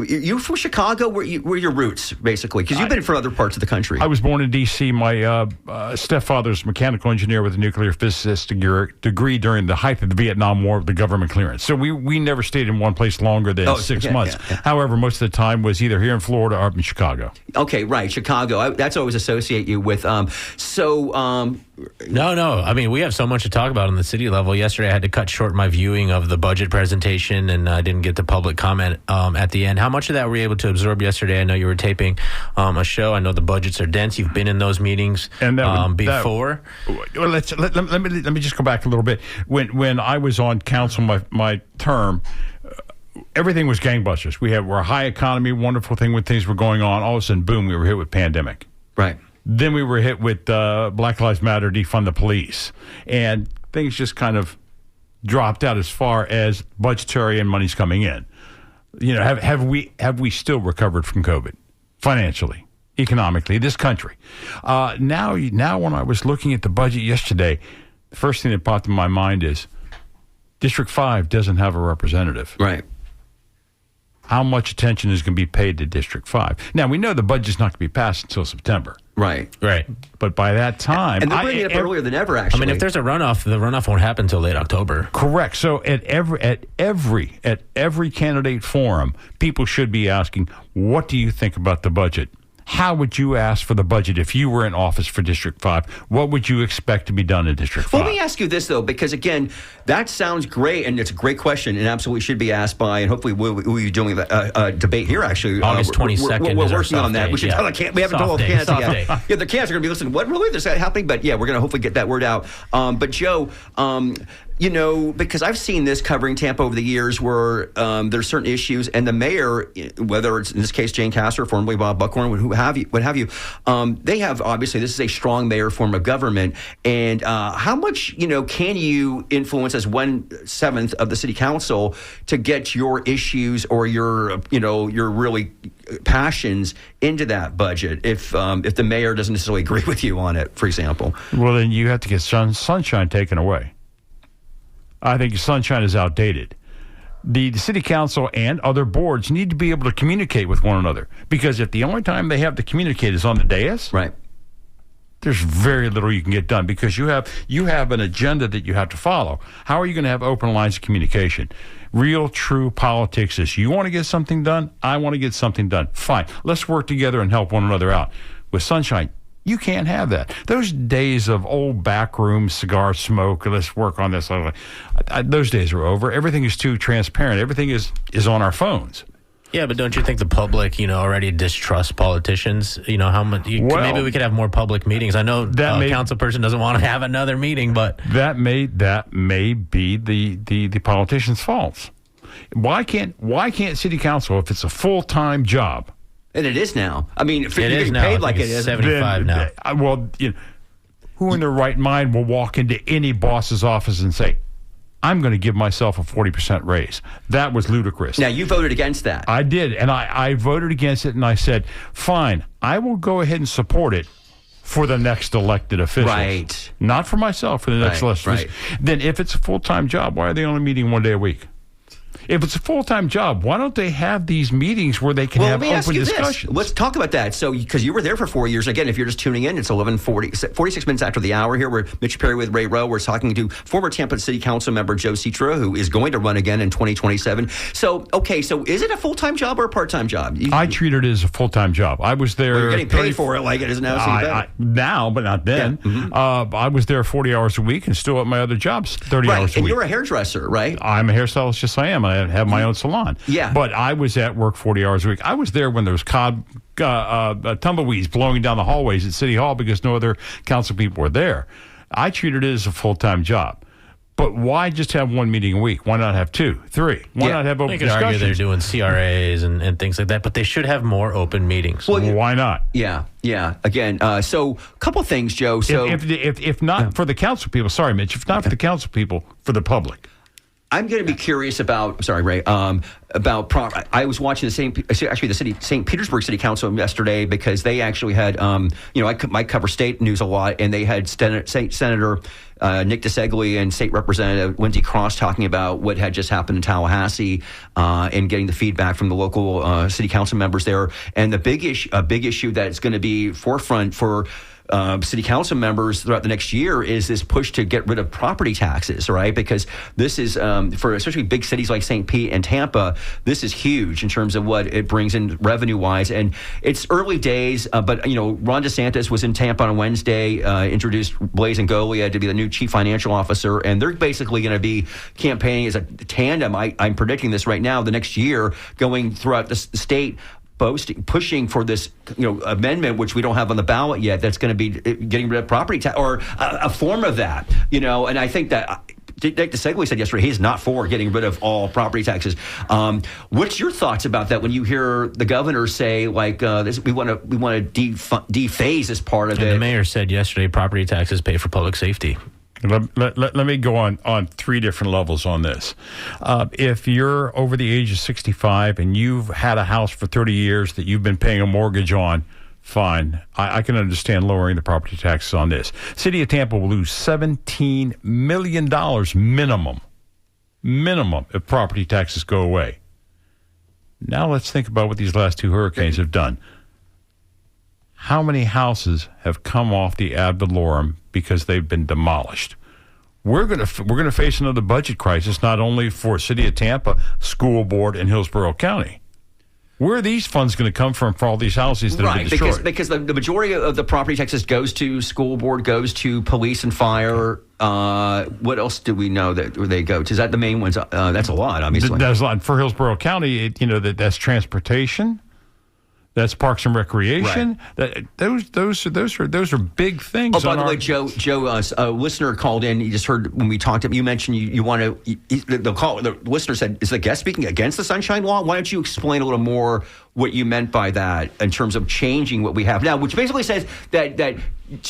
You from Chicago? Where your roots, basically? Because you've been from other parts of the country. I was born in D.C. My stepfather's a mechanical engineer with a nuclear physicist degree during the height of the Vietnam War with the government clearance. So we never stayed in one place longer than 6 months. Yeah. However, most of the time was either here in Florida or up in Chicago. Okay, right, Chicago. That's what I always associate you with. No. I mean, we have so much to talk about on the city level. Yesterday, I had to cut short my viewing of the budget presentation, and I didn't get to public comment at the end. How much of that were you able to absorb yesterday? I know you were taping a show. I know the budgets are dense. You've been in those meetings before. Well, let me just go back a little bit. When I was on council, my term. Everything was gangbusters. We're a high economy, wonderful thing when things were going on. All of a sudden, boom, we were hit with pandemic. Right. Then we were hit with Black Lives Matter, defund the police. And things just kind of dropped out as far as budgetary and money's coming in. Have we still recovered from COVID financially, economically, this country? Now when I was looking at the budget yesterday, the first thing that popped in my mind is District 5 doesn't have a representative. Right. How much attention is going to be paid to District 5? Now, we know the budget's not going to be passed until September. Right. But by that time... And they're bringing it up earlier than ever, actually. I mean, if there's a runoff, the runoff won't happen until late October. Correct. So at every candidate forum, people should be asking, what do you think about the budget? How would you ask for the budget if you were in office for District 5? What would you expect to be done in District 5? Well, let me ask you this, though, because, again, that sounds great, and it's a great question, and absolutely should be asked by, and hopefully we'll be doing a debate here, actually. August 22nd We're working on that. We haven't told the candidates yet. Yeah, the candidates are going to be listening, what really? This is happening? But, yeah, we're going to hopefully get that word out. But, Joe, because I've seen this covering Tampa over the years where there's certain issues, and the mayor, whether it's in this case Jane Castor, formerly Bob Buckhorn, what have you, they have, obviously, this is a strong mayor form of government. And how much, can you influence as 1/7 of the city council to get your issues or your really passions into that budget if the mayor doesn't necessarily agree with you on it, for example? Well, then you have to get sunshine taken away. I think sunshine is outdated. The city council and other boards need to be able to communicate with one another, because if the only time they have to communicate is on the dais, right, there's very little you can get done, because you have an agenda that you have to follow. How are you going to have open lines of communication? Real, true politics is, you want to get something done, I want to get something done. Fine, let's work together and help one another out. With sunshine, you can't have that. Those days of old backroom cigar smoke, let's work on this, those days are over. Everything is too transparent. Everything is on our phones. Yeah, but don't you think the public, already distrusts politicians? How much? Maybe we could have more public meetings. I know that council person doesn't want to have another meeting, but that may be the politicians' faults. Why can't city council, if it's a full-time job? And it is now. I mean, you're getting paid like it is 75 now. Who in their right mind will walk into any boss's office and say, I'm going to give myself a 40% raise? That was ludicrous. Now, you voted against that. I did, and I voted against it, and I said, fine, I will go ahead and support it for the next elected officials. Right. Not for myself, for the next elected officials. Then if it's a full-time job, why are they only meeting one day a week? If it's a full-time job, why don't they have these meetings where they can have open discussions? Let's talk about that. So, because you were there for 4 years. Again, if you're just tuning in, it's 46 minutes after the hour here. We're Mitch Perry with Ray Rowe. We're talking to former Tampa City Council member Joe Citra, who is going to run again in 2027. So is it a full-time job or a part-time job? I treated it as a full-time job. I was there. Well, you're getting paid for it like it is now. Now, but not then. Yeah. Mm-hmm. I was there 40 hours a week and still at my other jobs 30 hours a week. And you're a hairdresser, right? I'm a hairstylist, yes I am. I have my own salon. Yeah. But I was at work 40 hours a week. I was there when there was tumbleweeds blowing down the hallways at City Hall because no other council people were there. I treated it as a full-time job. But why just have one meeting a week? Why not have 2, 3? Why not have open discussions? Argue they're doing CRAs and things like that, but they should have more open meetings. Well, why not? Yeah. Again, so a couple things, Joe. So if not for the council people, sorry, Mitch, if not for the council people, for the public. I'm going to be curious about. Sorry, Ray. I was watching the St. Petersburg City Council yesterday because they actually had. I cover state news a lot, and they had Senator Nick DeSegli and State Representative Lindsey Cross talking about what had just happened in Tallahassee and getting the feedback from the local city council members there. And the big issue that is going to be forefront for city council members throughout the next year is this push to get rid of property taxes, right? Because this is, for especially big cities like St. Pete and Tampa, this is huge in terms of what it brings in revenue-wise. And it's early days, but, Ron DeSantis was in Tampa on Wednesday, introduced Blaise Ngolia to be the new chief financial officer, and they're basically going to be campaigning as a tandem. I'm predicting this right now, the next year, going throughout the state, pushing for this, amendment, which we don't have on the ballot yet, that's going to be getting rid of property tax or a form of that, and I think that Nick DeSegli said yesterday he's not for getting rid of all property taxes. What's your thoughts about that when you hear the governor say we want to dephase this part of it? The mayor said yesterday property taxes pay for public safety. Let me go on 3 different levels on this. If you're over the age of 65 and you've had a house for 30 years that you've been paying a mortgage on, fine. I can understand lowering the property taxes on this. City of Tampa will lose $17 million minimum if property taxes go away. Now let's think about what these last 2 hurricanes have done. How many houses have come off the ad valorem because they've been demolished? We're going to face another budget crisis, not only for City of Tampa, School Board, and Hillsborough County. Where are these funds going to come from for all these houses that have been destroyed? Because the majority of the property taxes goes to school board, goes to police and fire. What else do we know that they go to? Is that the main ones? That's a lot, obviously. That's a lot. For Hillsborough County, that's transportation. That's Parks and Recreation. Right. Those are big things. Oh, by the way, Joe, a listener called in. You just heard when we talked. You mentioned you want to. The listener said, "Is the guest speaking against the Sunshine Law?" Why don't you explain a little more what you meant by that in terms of changing what we have now, which basically says that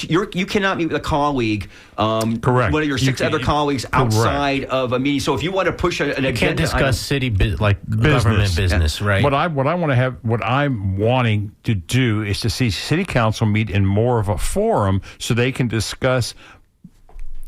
you cannot meet with a colleague, correct, one of your six other colleagues outside of a meeting. So if you want to push an agenda, can't discuss city government business, right? What I'm wanting to do is to see City Council meet in more of a forum so they can discuss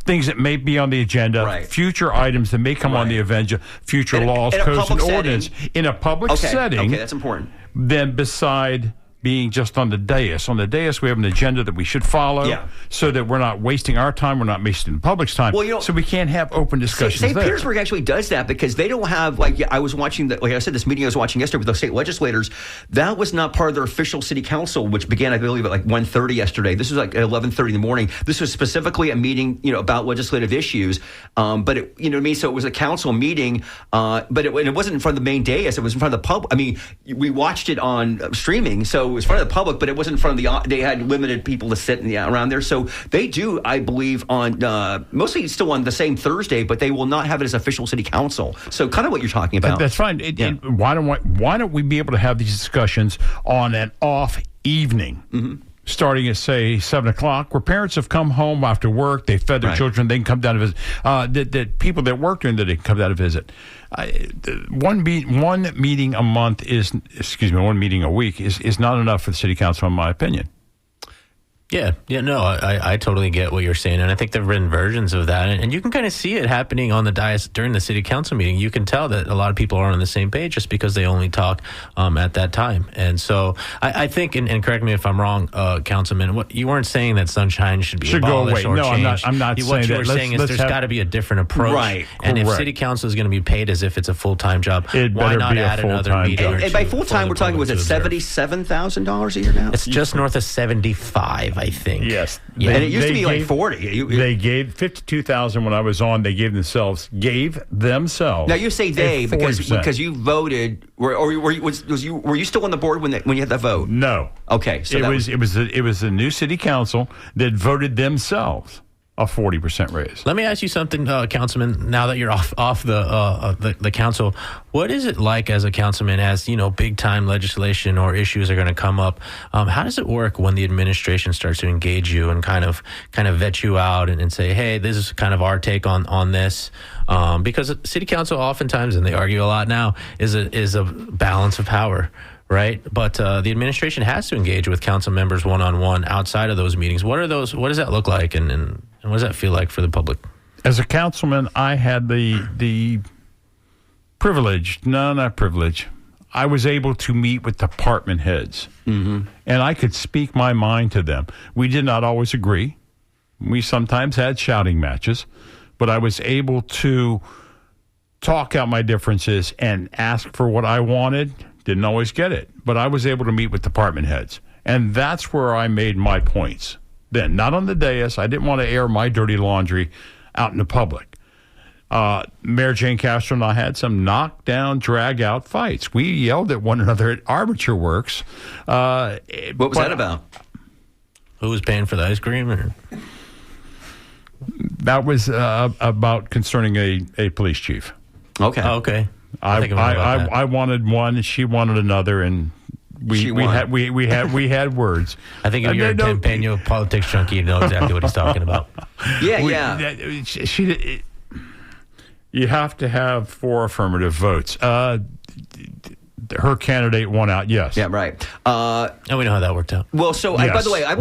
things that may be on the agenda, future items that may come on the agenda, future laws, codes, and ordinance in a public setting. Okay, that's important. Then beside being just on the dais. On the dais, we have an agenda that we should follow so that we're not wasting our time, we're not wasting the public's time, so we can't have open discussions St. Petersburg actually does that because they don't have, I was watching, like I said, this meeting I was watching yesterday with the state legislators, that was not part of their official city council, which began, I believe, at 1:30 yesterday. This was at 11:30 in the morning. This was specifically a meeting, about legislative issues, but it, you know what I mean? So it was a council meeting, but it wasn't in front of the main dais, it was in front of the public. I mean, we watched it on streaming, so it was in front of the public, but it wasn't in front of they had limited people to sit around there. So they do, I believe, on mostly still on the same Thursday, but they will not have it as official city council. So kind of what you're talking about. That's fine. Why don't we be able to have these discussions on an off evening? Starting at, say, 7 o'clock, where parents have come home after work, they fed their children, they can come down to visit. That people that work during the day can come down to visit. One meeting a month one meeting a week is not enough for the city council, in my opinion. I totally get what you're saying, and I think there have been versions of that, and you can kind of see it happening on the dais during the city council meeting. You can tell that a lot of people aren't on the same page just because they only talk at that time. And so I think, and correct me if I'm wrong, Councilman, you weren't saying that sunshine should be abolished or changed. I'm not saying that. What you were saying is there's got to be a different approach. Right. And if city council is going to be paid as if it's a full-time job, why not add another meeting? And by full-time, we're talking, was it $77,000 a year now? It's just north of 75, I think. Yes. And it used to be like 40. They gave $52,000 when I was on. They gave themselves. Now you say they because you voted, or were you still on the board when you had that vote? No. Okay. So it was the new city council that voted themselves a 40% raise. Let me ask you something, Councilman. Now that you're off the council, what is it like as a councilman, as big time legislation or issues are going to come up? How does it work when the administration starts to engage you and kind of vet you out and say, hey, this is kind of our take on this? Because city council oftentimes, and they argue a lot now, is a balance of power. Right, but the administration has to engage with council members one-on-one outside of those meetings. What are those? What does that look like, and what does that feel like for the public? As a councilman, I had the privilege, no, not privilege. I was able to meet with department heads, and I could speak my mind to them. We did not always agree. We sometimes had shouting matches, but I was able to talk out my differences and ask for what I wanted. Didn't always get it, but I was able to meet with department heads. And that's where I made my points. Then, not on the dais. I didn't want to air my dirty laundry out in the public. Mayor Jane Castro and I had some knockdown, drag-out fights. We yelled at one another at Armature Works. What was that about? Who was paying for the ice cream? Or? That was about concerning a police chief. Okay. Oh, okay. I wanted one, she wanted another, and we had words. I think if you're a Tim Pena politics junkie, you know exactly what he's talking about. You have to have 4 affirmative votes. Her candidate won out, yes. Yeah, right. And we know how that worked out. Well, so yes, by the way, I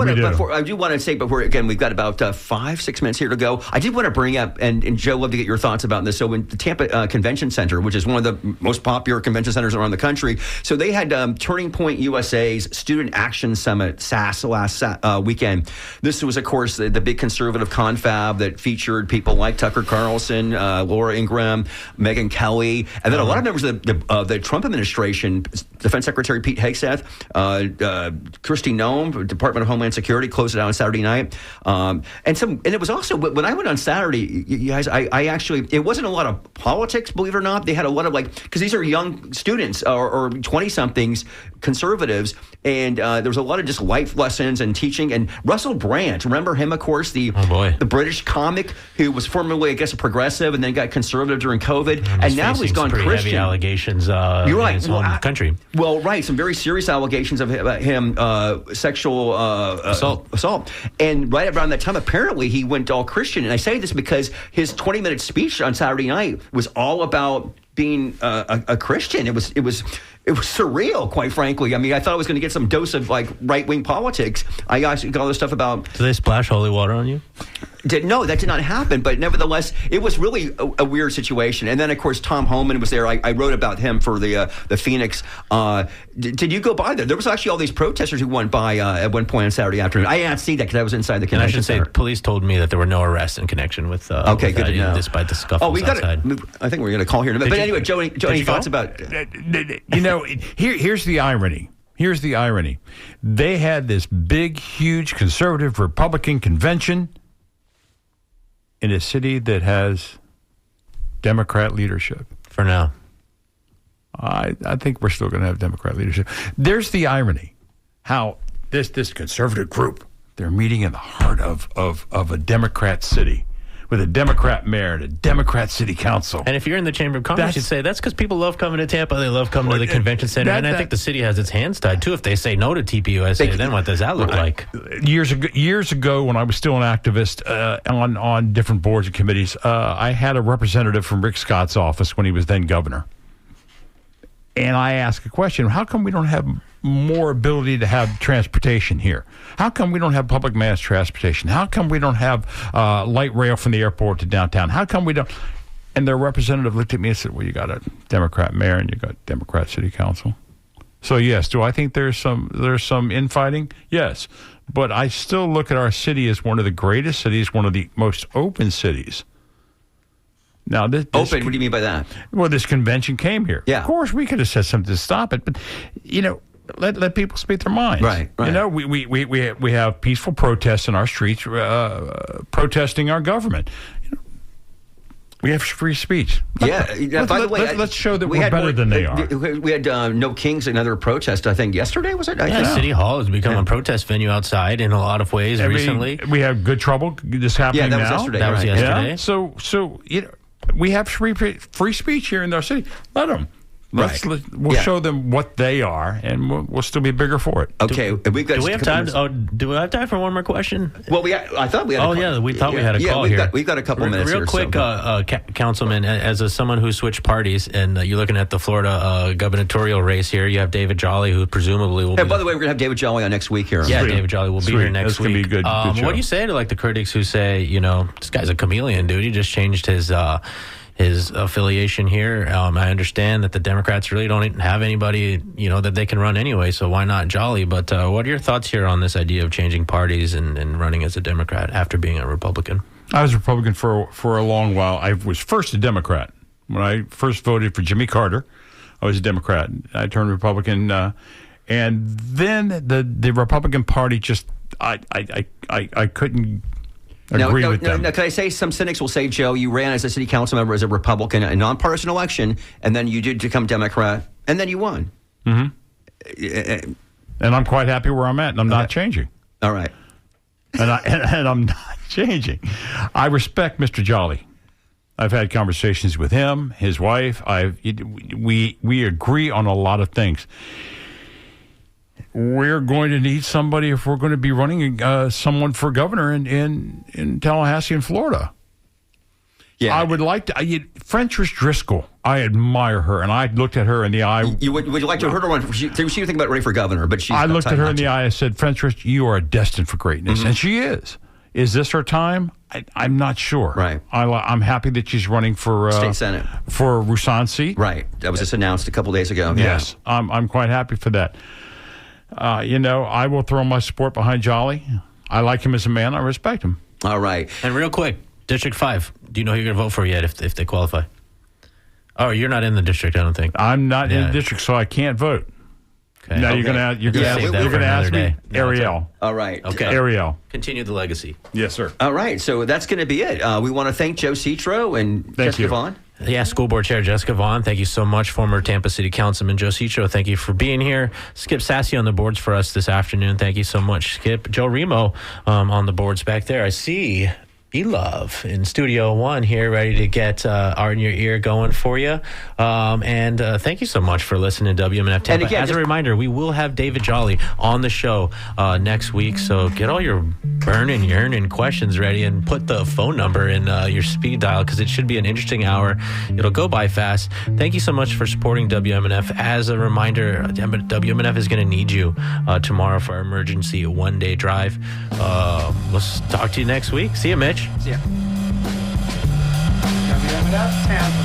do want to say, before again, we've got about 5-6 minutes here to go. I did want to bring up, and Joe, love to get your thoughts about this. So in the Tampa Convention Center, which is one of the most popular convention centers around the country, so they had Turning Point USA's Student Action Summit, SAS, last weekend. This was, of course, the big conservative confab that featured people like Tucker Carlson, Laura Ingraham, Megyn Kelly, and then a lot of members of the Trump administration administration, Defense Secretary Pete Hegseth, Kristi Noem, Department of Homeland Security, closed it out on Saturday night. And it was also, when I went on Saturday, you guys, I actually, it wasn't a lot of politics, believe it or not. They had a lot of because these are young students or 20-somethings, conservatives, and there was a lot of just life lessons and teaching. And Russell Brand, remember him, of course, the British comic who was formerly, I guess, a progressive and then got conservative during COVID, and now he's gone pretty Christian. Heavy allegations in his home country. Well, right, some very serious allegations of him sexual assault. And right around that time, apparently, he went all Christian. And I say this because his 20-minute speech on Saturday night was all about being a Christian. It was surreal, quite frankly. I mean, I thought I was going to get some dose of right-wing politics. I actually got all this stuff about. Do they splash holy water on you? No, that did not happen. But nevertheless, it was really a weird situation. And then, of course, Tom Homan was there. I wrote about him for the Phoenix. Did you go by there? There was actually all these protesters who went by at one point on Saturday afternoon. I did not see that because I was inside the convention center. And I should say, police told me that there were no arrests in connection with. Okay, good to know. Despite the scuffles outside. I think we're going to call here in a minute. But anyway, Joe, any thoughts about? Here's the irony. Here's the irony. They had this big, huge conservative Republican convention in a city that has Democrat leadership. For now. I think we're still going to have Democrat leadership. There's the irony. How this conservative group, they're meeting in the heart of a Democrat city with a Democrat mayor and a Democrat city council. And if you're in the Chamber of Commerce, you'd say that's because people love coming to Tampa. They love coming to the convention center. And I think the city has its hands tied, too. If they say no to TPUSA, then what does that look like? Years ago, when I was still an activist on different boards and committees, I had a representative from Rick Scott's office when he was then governor. And I asked a question, how come we don't have more ability to have transportation here? How come we don't have public mass transportation? How come we don't have light rail from the airport to downtown? How come we don't? And their representative looked at me and said, well, you got a Democrat mayor and you got Democrat city council. So, yes, do I think there's some infighting? Yes. But I still look at our city as one of the greatest cities, one of the most open cities. Now, this open, what do you mean by that? Well, this convention came here. Yeah. Of course, we could have said something to stop it, but, let people speak their minds. Right. We have peaceful protests in our streets protesting our government. We have free speech. By the way, let's show that we're better than they are. We had No Kings, another protest, I think, yesterday, was it? City Hall has become a protest venue outside in a lot of ways recently. We have good trouble just happening now. Yeah, that was yesterday. That was yesterday. Yeah. So we have free speech here in our city. Let them. We'll show them what they are, and we'll still be bigger for it. Okay, do we have time? Do we have time for one more question? Well, I thought we had. We thought we had a call here. We've got a couple minutes. Real quick, Councilman, as someone who switched parties, and you're looking at the Florida gubernatorial race here, you have David Jolly, who presumably will. By the way, we're gonna have David Jolly on next week here. Yeah, David Jolly will be here next week. That's gonna be good. What do you say to the critics who say, this guy's a chameleon, dude? He just changed his affiliation here. I understand that the Democrats really don't have anybody, that they can run anyway, so why not Jolly? But what are your thoughts here on this idea of changing parties and running as a Democrat after being a Republican? I was a Republican for a long while. I was first a Democrat. When I first voted for Jimmy Carter, I was a Democrat. I turned Republican, and then the Republican Party just, I couldn't agree with them. Now, can I say some cynics will say, Joe, you ran as a city council member as a Republican, a nonpartisan election, and then you did become Democrat, and then you won. Mm-hmm. And I'm quite happy where I'm at, and I'm not changing. All right. And I'm not changing. I respect Mr. Jolly. I've had conversations with him, his wife. We agree on a lot of things. We're going to need somebody if we're going to be running someone for governor in Tallahassee in Florida. Yeah, I would like to. Frentrish Driscoll, I admire her, and I looked at her in the eye. Would you like to her to run? She was thinking about running for governor, but I looked at her in the eye and said, Frentrish, you are destined for greatness, and she is. Is this her time? I'm not sure. Right. I'm happy that she's running for state senate for Roussan's seat. Right. That was just announced a couple days ago. Yes, yeah. I'm quite happy for that. I will throw my support behind Jolly. I like him as a man. I respect him. All right. And real quick, District 5, do you know who you're going to vote for yet if they qualify? Oh, you're not in the district, I don't think. I'm not in the district, so I can't vote. Okay. Now you're gonna ask me Ariel. All right. Okay. Ariel. Continue the legacy. Yes, sir. All right. So that's going to be it. We want to thank Joe Citro and Jessica Vaughn. Yeah, School Board Chair Jessica Vaughn, thank you so much. Former Tampa City Councilman Joe Citro, thank you for being here. Skip Sassy on the boards for us this afternoon. Thank you so much, Skip. Joe Remo on the boards back there. I see E-Love in Studio One here, ready to get Art in Your Ear going for you. And thank you so much for listening to WMNF Tampa. Again, as a reminder, we will have David Jolly on the show next week, so get all your burning, yearning questions ready and put the phone number in your speed dial, because it should be an interesting hour. It'll go by fast. Thank you so much for supporting WMNF. As a reminder, WMNF is going to need you tomorrow for our emergency one-day drive. Let's talk to you next week. See you, Mitch. Yeah. WMNF Tampa.